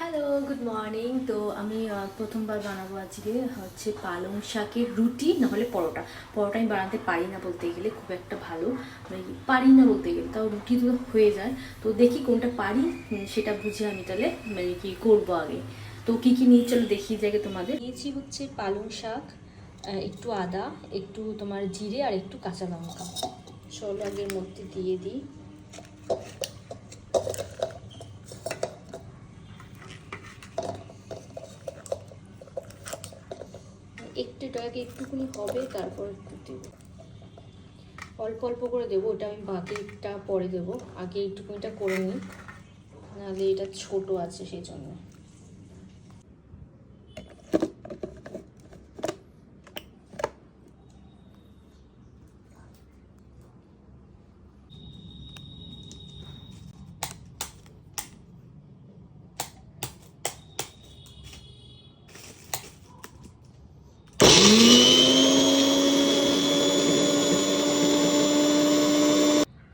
Hello, good morning. তো আমি প্রথমবার বানাবো আজকে হচ্ছে পালং শাকের রুটি নাহলে পরোটা। পরোটা আমি বানাতে পারি না বলতে গেলে, খুব একটা ভালো মানে পারি না বলতে গেলে, তাও রুটি তো হয়ে যায়। তো দেখি কোনটা পারি, সেটা বুঝে আমি তাহলে মানে কি করবো আগে। তো কী কী নিয়ে চলো দেখি জায়গায় তোমাদের। নিয়েছি হচ্ছে পালং শাক, একটু আদা, একটু তোমার জিরে আর একটু কাঁচা লঙ্কা। চলো আগের মধ্যে দিয়ে দিই। একটুটাকে একটুখানি হবে, তারপর একটু দেবো, অল্প অল্প করে দেবো। ওটা আমি বাকিটা পরে দেবো, আগে একটুখানিটা করে নিই, নাহলে এটা ছোট আছে সেই জন্য।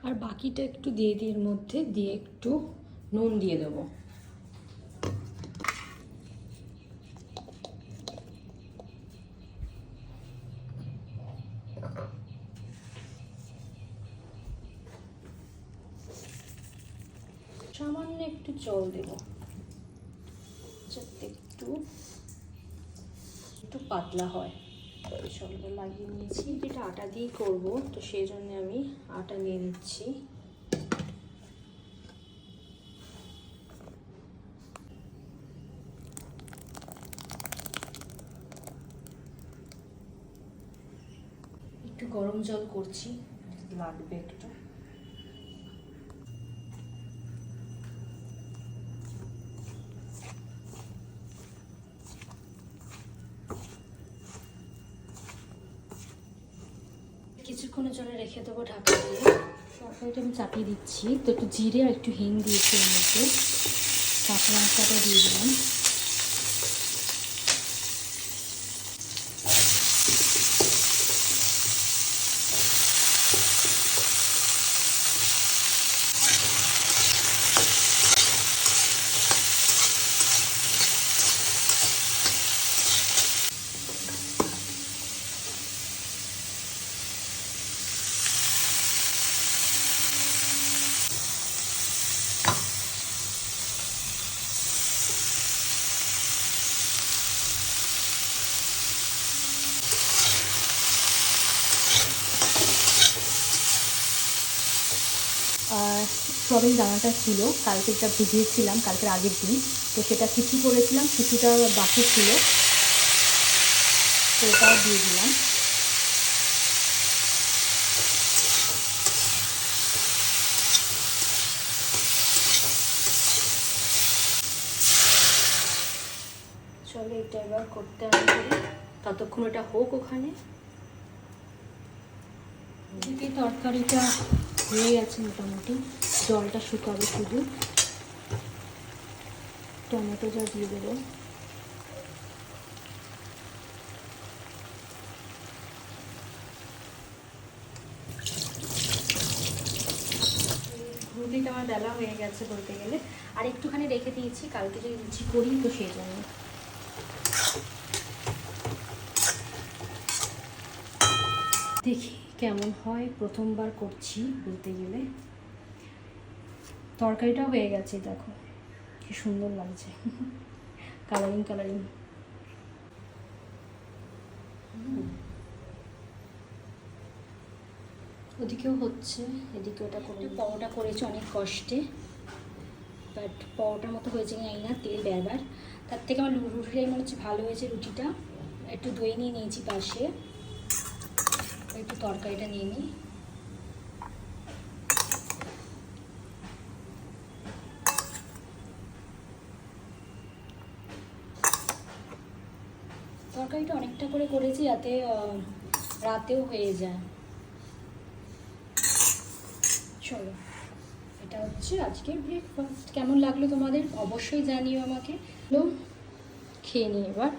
আর বাকিটা একটু দিয়ে দিই, এর মধ্যে দিয়ে একটু নুন দিয়ে দেবো। সামান্য একটু জল দেবো যাতে একটু একটু পাতলা হয়। জলটা লাগিয়ে নিয়েছি, যেটা আটা দিয়েই করবো, তো সেই জন্য আমি আটা নিয়ে নিচ্ছি। একটু গরম জল করছি, লাগবে একটু। কিছুক্ষণের জন্য রেখে দেবো ঢাকা দিয়ে। তরকারিটা আমি চাপিয়ে দিচ্ছি। তো একটু জিরে আর একটু হিং দিয়েছি এর মধ্যে, কাঁচা লঙ্কাটা দিয়ে দিলাম। সয়াবিন দানাটা ছিল, কালকে যেটা ভিজিয়েছিলাম কালকের আগের দিন, তো সেটা কিছু করেছিলাম, কিছুটা বাকি ছিল, তো ওটাও দিয়ে দিলাম। চলো এটা এবার করতে হবে, ততক্ষণ এটা হোক ওখানে। এদিকে তরকারিটা হয়ে গেছে মোটামুটি, জলটা শুকাবে, শুধু টমেটো যা দিয়ে দেবো। রুটিটা আমার বেলা হয়ে গেছে বলতে গেলে, আর একটুখানি রেখে দিয়েছি কালকে যদি লুচি করি, তো সেই জন্য। দেখি কেমন হয়, প্রথমবার করছি বলতে গেলে। তরকারিটাও হয়ে গেছে, দেখো কি সুন্দর লাগছে, কালারিং কালারিং। ওদিকেও হচ্ছে, এদিকে ওটা করে পরোটা করেছি অনেক কষ্টে, বাট পরোটার মতো হয়েছে কিনা না, তেল বেরবার। তার থেকে আমার রুটিটাই মনে হচ্ছে ভালো হয়েছে। রুটিটা একটু দই নিয়ে নিয়েছি পাশে, একটু তরকারিটা নিয়ে নিই। তরকারিটা অনেকটা করে করেছি যাতে রাতেও হয়ে যায়। চলো, এটা হচ্ছে আজকের ব্রেকফাস্ট। কেমন লাগলো তোমাদের অবশ্যই জানিও আমাকে। খেয়ে নিই এবার।